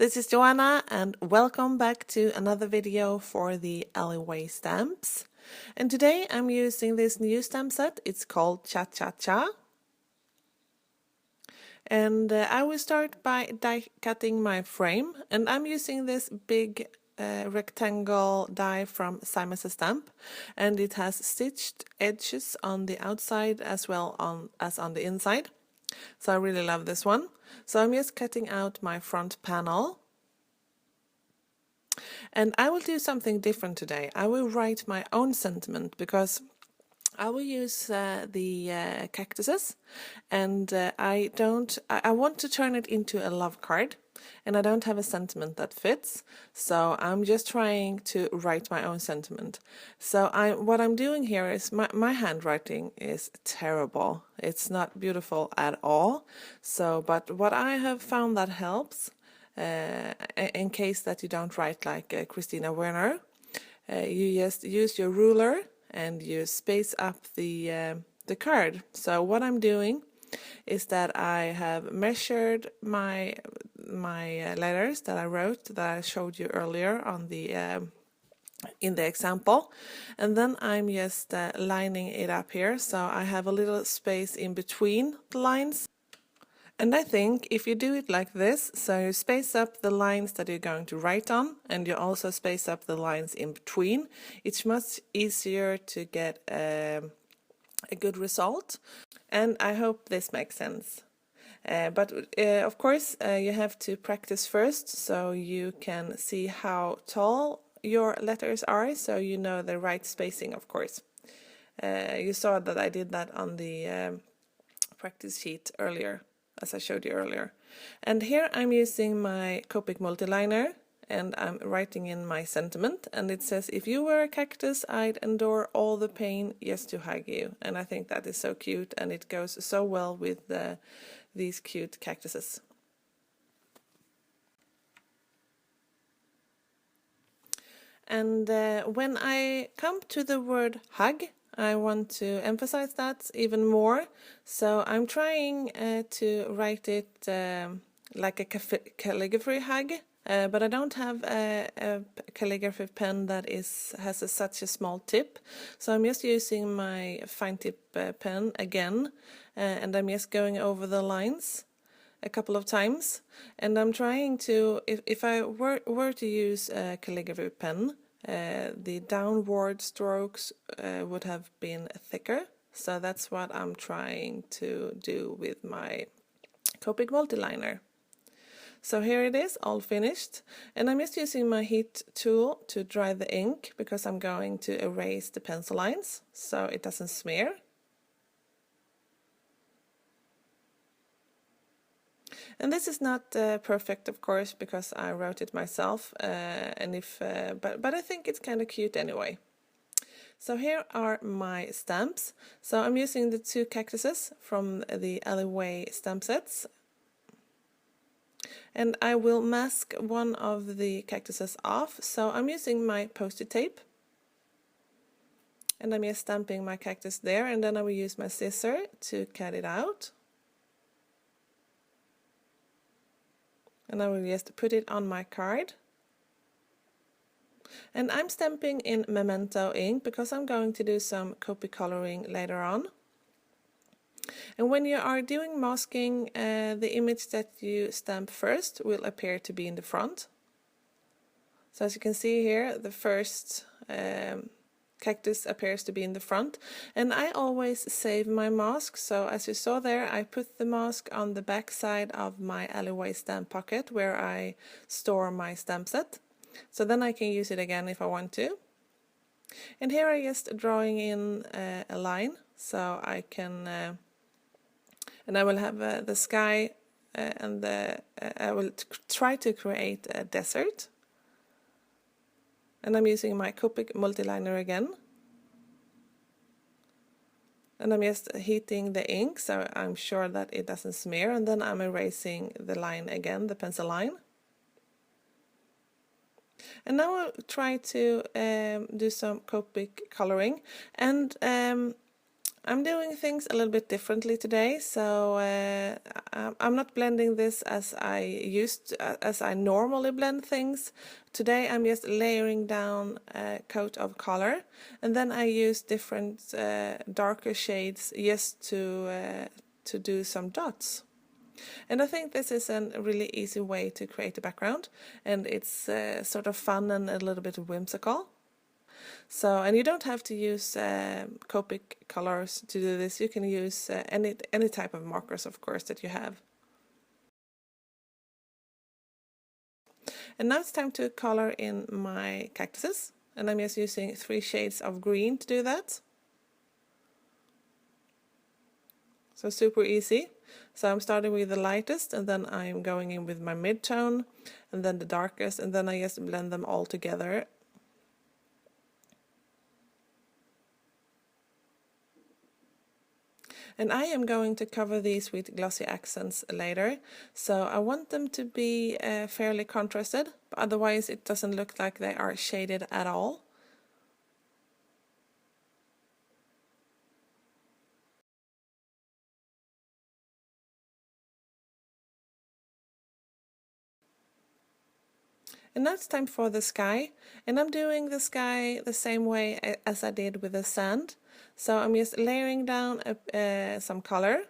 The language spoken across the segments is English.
This is Joanna and welcome back to another video for the Alleyway Stamps. And today I'm using this new stamp set. It's called Cha Cha Cha. And I will start by die cutting my frame, and I'm using this big rectangle die from Simon's Stamp, and it has stitched edges on the outside as well as on the inside. So I really love this one. So I'm just cutting out my front panel. And I will do something different today. I will write my own sentiment because I will use the cactuses, and I want to turn it into a love card, and I don't have a sentiment that fits, so I'm just trying to write my own sentiment. So what I'm doing here is my handwriting is terrible. It's not beautiful at all. So, but what I have found that helps, in case that you don't write like Christina Werner, you just use your ruler and you space up the card. So what I'm doing is that I have measured my letters that I wrote, that I showed you earlier on the in the example, and then I'm just lining it up here, so I have a little space in between the lines. And I think if you do it like this, so you space up the lines that you're going to write on, and you also space up the lines in between, it's much easier to get a good result. And I hope this makes sense. But of course you have to practice first, so you can see how tall your letters are, so you know the right spacing, of course. You saw that I did that on the practice sheet earlier, as I showed you earlier. And here I'm using my Copic multiliner, and I'm writing in my sentiment, and it says, if you were a cactus, I'd endure all the pain just to hug you. And I think that is so cute, and it goes so well with these cute cactuses. And when I come to the word hug, I want to emphasize that even more, so I'm trying to write it like a calligraphy hug, but I don't have a calligraphy pen that has such a small tip, so I'm just using my fine tip pen again, and I'm just going over the lines a couple of times, and I'm trying to, if I were to use a calligraphy pen, the downward strokes would have been thicker, so that's what I'm trying to do with my Copic multiliner. So here it is, all finished, and I'm just using my heat tool to dry the ink because I'm going to erase the pencil lines so it doesn't smear. And this is not perfect, of course, because I wrote it myself, but I think it's kind of cute anyway. So here are my stamps. So I'm using the two cactuses from the Alleyway stamp sets, and I will mask one of the cactuses off. So I'm using my post-it tape, and I'm just stamping my cactus there, and then I will use my scissor to cut it out. And I will just put it on my card. And I'm stamping in Memento ink because I'm going to do some copy coloring later on. And when you are doing masking, the image that you stamp first will appear to be in the front. So as you can see here, the first cactus appears to be in the front, and I always save my mask, so as you saw there, I put the mask on the back side of my Alleyway stamp pocket where I store my stamp set, so then I can use it again if I want to. And here I'm just drawing in a line, so I can and I will have the sky and I will try to create a desert. And I'm using my Copic multiliner again. And I'm just heating the ink so I'm sure that it doesn't smear, and then I'm erasing the line again, the pencil line. And now I'll try to do some Copic coloring, and I'm doing things a little bit differently today, so I'm not blending this as as I normally blend things. Today I'm just layering down a coat of color, and then I use different darker shades just to do some dots. And I think this is a really easy way to create a background, and it's sort of fun and a little bit whimsical. So, and you don't have to use Copic colors to do this. You can use any type of markers, of course, that you have. And now it's time to color in my cactuses, and I'm just using 3 shades of green to do that. So super easy. So I'm starting with the lightest, and then I'm going in with my mid-tone, and then the darkest, and then I just blend them all together. And I am going to cover these with glossy accents later, so I want them to be fairly contrasted, but otherwise it doesn't look like they are shaded at all. And now it's time for the sky, and I'm doing the sky the same way as I did with the sand. So I'm just layering down some color,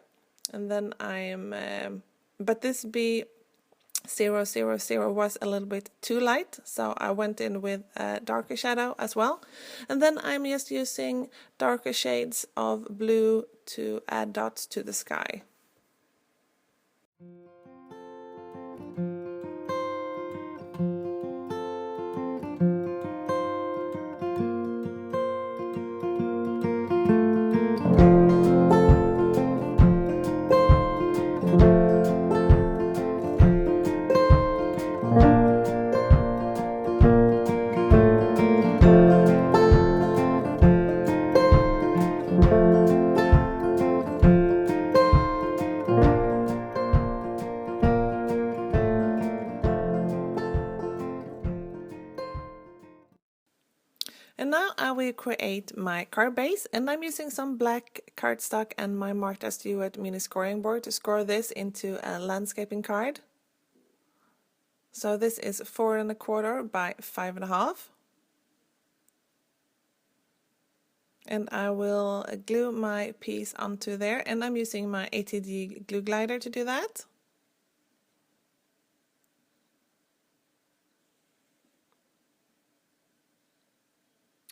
and then but this B000 was a little bit too light, so I went in with a darker shadow as well. And then I'm just using darker shades of blue to add dots to the sky. And now I will create my card base, and I'm using some black cardstock and my Martha Stewart mini scoring board to score this into a landscaping card. So this is 4 1/4 by 5 1/2. And I will glue my piece onto there, and I'm using my ATG glue glider to do that.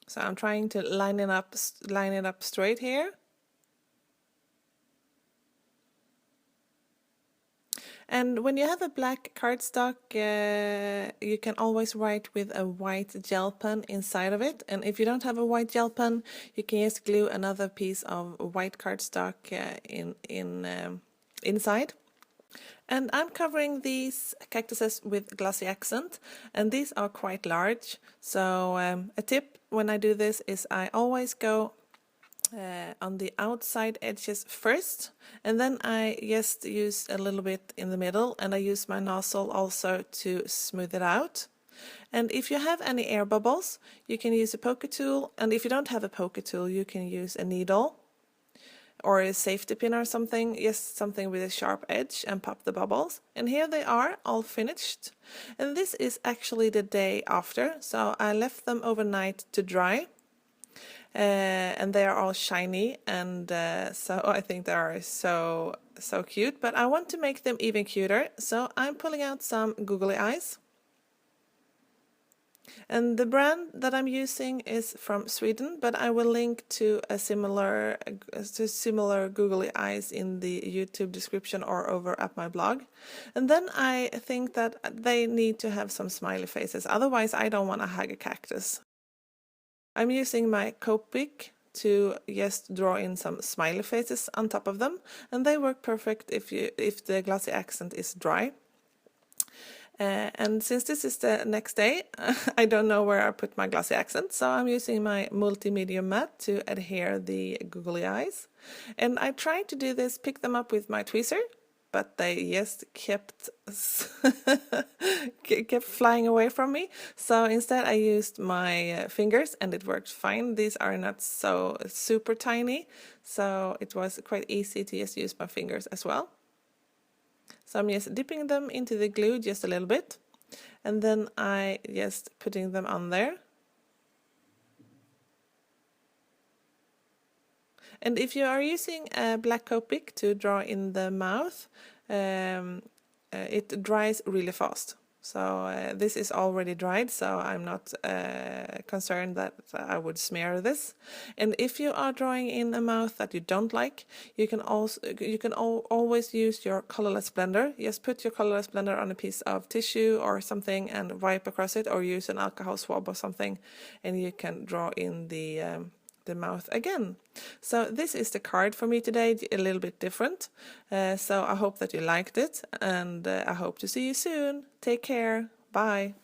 So I'm trying to line it up straight here. And when you have a black cardstock, you can always write with a white gel pen inside of it. And if you don't have a white gel pen, you can just glue another piece of white cardstock inside. And I'm covering these cactuses with glossy accent, and these are quite large. So a tip when I do this is I always go on the outside edges first, and then I just use a little bit in the middle, and I use my nozzle also to smooth it out. And if you have any air bubbles, you can use a poker tool, and if you don't have a poker tool, you can use a needle or a safety pin or something, just something with a sharp edge, and pop the bubbles. And here they are, all finished. And this is actually the day after, so I left them overnight to dry. And they are all shiny, and so I think they are so cute, but I want to make them even cuter, so I'm pulling out some googly eyes. And the brand that I'm using is from Sweden, but I will link to a similar googly eyes in the YouTube description or over at my blog. And then I think that they need to have some smiley faces, otherwise I don't want to hug a cactus. I'm using my Copic to just draw in some smiley faces on top of them, and they work perfect if the glossy accent is dry. And since this is the next day, I don't know where I put my glossy accent, so I'm using my multi-medium mat to adhere the googly eyes. And I tried to do this, pick them up with my tweezer, but they just kept kept flying away from me. So instead I used my fingers, and it worked fine. These are not so super tiny, so it was quite easy to just use my fingers as well. So I'm just dipping them into the glue just a little bit, and then I just putting them on there. And if you are using a black Copic to draw in the mouth, it dries really fast. So this is already dried, so I'm not concerned that I would smear this. And if you are drawing in a mouth that you don't like, you can always use your colorless blender. Just put your colorless blender on a piece of tissue or something and wipe across it, or use an alcohol swab or something, and you can draw in the mouth again. So this is the card for me today, a little bit different. So I hope that you liked it, and I hope to see you soon. Take care. Bye.